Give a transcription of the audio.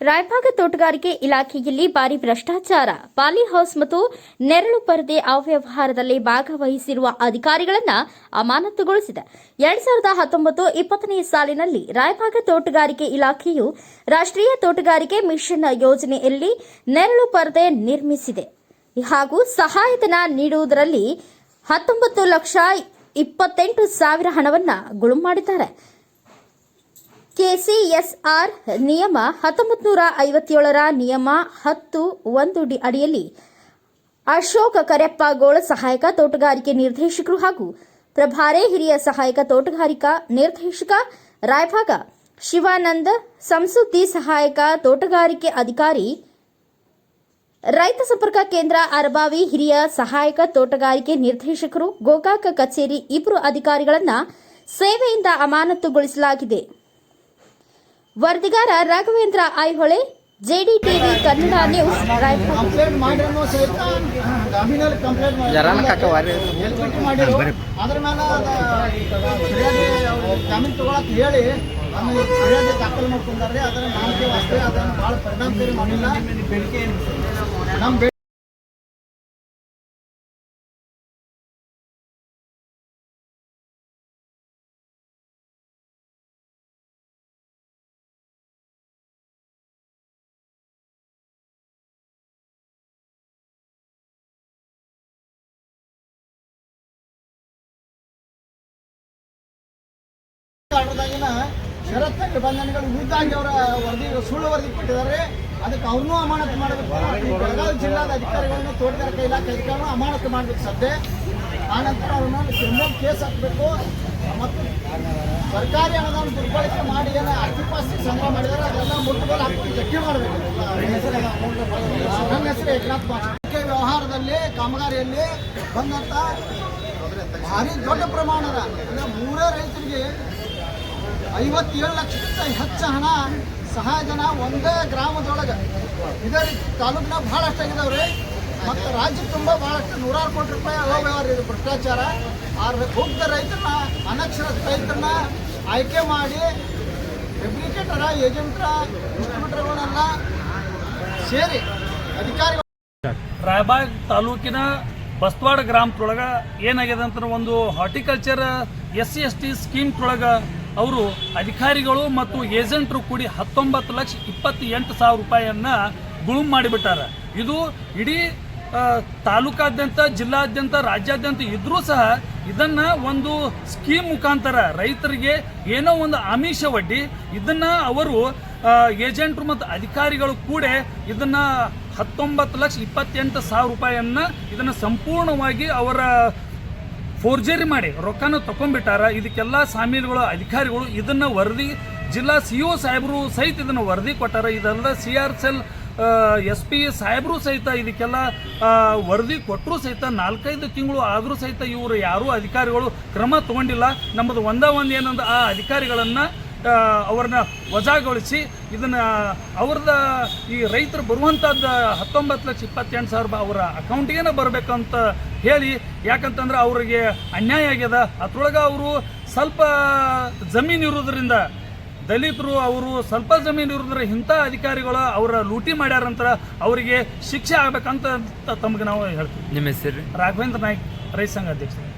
ರಾಯಭಾಗ ತೋಟಗಾರಿಕೆ ಇಲಾಖೆಯಲ್ಲಿ ಭಾರಿ ಭ್ರಷ್ಟಾಚಾರ, ಪಾಲಿ ಹೌಸ್ ಮತ್ತು ನೆರಳು ಪರದೆ ಅವ್ಯವಹಾರದಲ್ಲಿ ಭಾಗವಹಿಸಿರುವ ಅಧಿಕಾರಿಗಳನ್ನು ಅಮಾನತುಗೊಳಿಸಿದೆ. 2019-20ನೇ ಸಾಲಿನಲ್ಲಿ ರಾಯಭಾಗ ತೋಟಗಾರಿಕೆ ಇಲಾಖೆಯು ರಾಷ್ಟ್ರೀಯ ತೋಟಗಾರಿಕೆ ಮಿಷನ್ ಯೋಜನೆಯಲ್ಲಿ ನೆರಳು ಪರದೆ ನಿರ್ಮಿಸಿದೆ ಹಾಗೂ ಸಹಾಯಧನ ನೀಡುವುದರಲ್ಲಿ 19,28,000 ಹಣವನ್ನು ಗುಳುಂ ಮಾಡಿದ್ದಾರೆ. ಕೆಸಿಎಸ್ಆರ್ ನಿಯಮ 1957ರ ನಿಯಮ 10(1) ಅಡಿಯಲ್ಲಿ ಅಶೋಕ್ ಕರೆಪ್ಪಗೋಳ್ ಸಹಾಯಕ ತೋಟಗಾರಿಕೆ ನಿರ್ದೇಶಕರು ಹಾಗೂ ಪ್ರಭಾರೆ ಹಿರಿಯ ಸಹಾಯಕ ತೋಟಗಾರಿಕಾ ನಿರ್ದೇಶಕ ರಾಯಭಾಗ, ಶಿವಾನಂದ್ ಸಂಸುದ್ದಿ ಸಹಾಯಕ ತೋಟಗಾರಿಕೆ ಅಧಿಕಾರಿ, ರೈತ ಸಂಪರ್ಕ ಕೇಂದ್ರ ಅರಬಾವಿ ಹಿರಿಯ ಸಹಾಯಕ ತೋಟಗಾರಿಕೆ ನಿರ್ದೇಶಕರು, ಗೋಕಾಕ ಕಚೇರಿ ಇಬ್ಬರು ಅಧಿಕಾರಿಗಳನ್ನು ಸೇವೆಯಿಂದ ಅಮಾನತುಗೊಳಿಸಲಾಗಿದೆ. ವರದಿಗಾರ ರಾಘವೇಂದ್ರ ಐಹೊಳೆ, ಜೆಡಿಟಿವಿ ಕನ್ನಡ ನ್ಯೂಸ್, ರಾಯಭಾಗ. ದಾಖಲು ಮಾಡ್ಕೊಂಡ್ರೆ ಅದರ ನಾಮಕೆ ಅಷ್ಟೇ, ಅದನ್ನು ಭಾಳ ಪರಿಣಾಮಕಾರಿ ಮಾಡಿಲ್ಲ. ನಮ್ಮ ಷರತ್ತು ನಿಬಂಧನೆಗಳು ವಿರುದ್ಧವಾಗಿ ಅವರ ವರದಿ ಸುಳ್ಳು ವರದಿ ಕೊಟ್ಟಿದ್ದಾರೆ. ಅದಕ್ಕೆ ಅವ್ರನ್ನೂ ಅಮಾನತು ಮಾಡಬೇಕು. ಬೆಳಗಾವಿ ಜಿಲ್ಲಾದ ಅಧಿಕಾರಿಗಳನ್ನು, ತೋಟಗಾರಿಕೆ ಇಲಾಖೆ ಅಧಿಕಾರಿಗಳನ್ನು ಅಮಾನತು ಮಾಡಬೇಕು ಸದ್ಯ. ಆನಂತರ ಅವ್ರನ್ನ ಕ್ರಿಮಿನಲ್ ಕೇಸ್ ಹಾಕಬೇಕು ಮತ್ತು ಸರ್ಕಾರಿ ಹಣವನ್ನು ದುರ್ಬಳಕೆ ಮಾಡಿ ಏನು ಆಸ್ತಿ ಸಂಗ್ರಹ ಮಾಡಿದ್ದಾರೆ ಅದೆಲ್ಲ ಮುಟ್ಟುಗೋಲು ಹಾಕಿ ಗಟ್ಟಿ ಮಾಡಬೇಕು. ನನ್ನ ಹೆಸರು ಏಕನಾಥ್ ಮಾಸ್ಟರ್. ವ್ಯವಹಾರದಲ್ಲಿ ಕಾಮಗಾರಿಯಲ್ಲಿ ಬಂದಂಥ ಭಾರಿ ದೊಡ್ಡ ಪ್ರಮಾಣದ ಅಂದರೆ ಮೂರೇ ರೈತರಿಗೆ 57 ಲಕ್ಷಕ್ಕಿಂತ ಹೆಚ್ಚು ಹಣ ಸಹಾಯಧನ ಒಂದೇ ಗ್ರಾಮದೊಳಗೆ ಇದೇ ರೀತಿ ತಾಲೂಕಿನಾಗ ಭಾಳಷ್ಟು ಆಗಿದಾವ್ರಿ. ಮತ್ತು ರಾಜ್ಯ ತುಂಬ ಭಾಳಷ್ಟು 100 ಕೋಟಿ ರೂಪಾಯಿ ಅವ್ಯವಹಾರ ಇದು ಭ್ರಷ್ಟಾಚಾರ. ಆ ಹೋಗ್ದ ರೈತರನ್ನ, ಅನಕ್ಷರಸ್ಥ ರೈತರನ್ನ ಆಯ್ಕೆ ಮಾಡಿ ಫೆಬ್ರಿಕೇಟರ, ಏಜೆಂಟ್ರ, ಡಿಸ್ಟ್ರಿಬ್ಯೂಟರ್ಗಳನ್ನೆಲ್ಲ ಸೇರಿ ಅಧಿಕಾರಿಗಳು ರಾಯಬಾಗ್ ತಾಲೂಕಿನ ಬಸ್ತವಾಡ ಗ್ರಾಮದೊಳಗೆ ಏನಾಗಿದೆ ಅಂತ ಒಂದು ಹಾರ್ಟಿಕಲ್ಚರ್ SC/ST ಸ್ಕೀಮ್ದೊಳಗೆ ಅವರು ಅಧಿಕಾರಿಗಳು ಮತ್ತು ಏಜೆಂಟರು ಕೂಡಿ 19,28,000 ರೂಪಾಯಿಯನ್ನು ಗುಳುಂ ಮಾಡಿಬಿಟ್ಟಾರೆ. ಇದು ಇಡೀ ತಾಲೂಕಾದ್ಯಂತ, ಜಿಲ್ಲಾದ್ಯಂತ, ರಾಜ್ಯಾದ್ಯಂತ ಇದ್ರೂ ಸಹ ಇದನ್ನು ಒಂದು ಸ್ಕೀಮ್ ಮುಖಾಂತರ ರೈತರಿಗೆ ಏನೋ ಒಂದು ಆಮಿಷ ಒಡ್ಡಿ ಇದನ್ನು ಅವರು ಏಜೆಂಟ್ರು ಮತ್ತು ಅಧಿಕಾರಿಗಳು ಕೂಡ ಇದನ್ನು 19,28,000 ರೂಪಾಯಿಯನ್ನು ಇದನ್ನು ಸಂಪೂರ್ಣವಾಗಿ ಅವರ ಫೋರ್ಜರಿ ಮಾಡಿ ರೊಕ್ಕನ ತಗೊಂಡ್ಬಿಟ್ಟಾರ. ಇದಕ್ಕೆಲ್ಲ ಸಾಮೀಲುಗಳು ಅಧಿಕಾರಿಗಳು ಇದನ್ನು ವರದಿ, ಜಿಲ್ಲಾ CO ಸಾಹೇಬರು ಸಹಿತ ಇದನ್ನು ವರದಿ ಕೊಟ್ಟಾರ. ಇದೆಲ್ಲ CR SP ಸಾಹೇಬರು ಸಹಿತ ಇದಕ್ಕೆಲ್ಲ ವರದಿ ಕೊಟ್ಟರು ಸಹಿತ 4-5 ತಿಂಗಳು ಆದರೂ ಸಹಿತ ಇವರು ಯಾರೂ ಅಧಿಕಾರಿಗಳು ಕ್ರಮ ತಗೊಂಡಿಲ್ಲ. ನಮ್ಮದು ಒಂದು ಏನಂದ್ರೆ ಆ ಅಧಿಕಾರಿಗಳನ್ನು ಅವ್ರನ್ನ ವಜಾಗೊಳಿಸಿ ಇದನ್ನು ಅವ್ರದ ಈ ರೈತರು ಬರುವಂಥದ್ದು 19,28,000 ಅವರ ಅಕೌಂಟಿಗೇನೆ ಬರಬೇಕಂತ ಹೇಳಿ, ಯಾಕಂತಂದ್ರೆ ಅವರಿಗೆ ಅನ್ಯಾಯ ಆಗ್ಯದ. ಅದ್ರೊಳಗೆ ಅವರು ಸ್ವಲ್ಪ ಜಮೀನು ಇರೋದ್ರಿಂದ, ದಲಿತರು ಅವರು ಸ್ವಲ್ಪ ಜಮೀನು ಇರೋದ್ರ ಇಂಥ ಅಧಿಕಾರಿಗಳು ಅವರ ಲೂಟಿ ಮಾಡ್ಯಾರಂತ ಅವರಿಗೆ ಶಿಕ್ಷೆ ಆಗ್ಬೇಕಂತ ತಮಗೆ ನಾವು ಹೇಳ್ತೀವಿ. ನಿಮ್ಮ ಹೆಸರು? ರಾಘವೇಂದ್ರ ನಾಯ್ಕ್, ರೈತ ಸಂಘ ಅಧ್ಯಕ್ಷರು.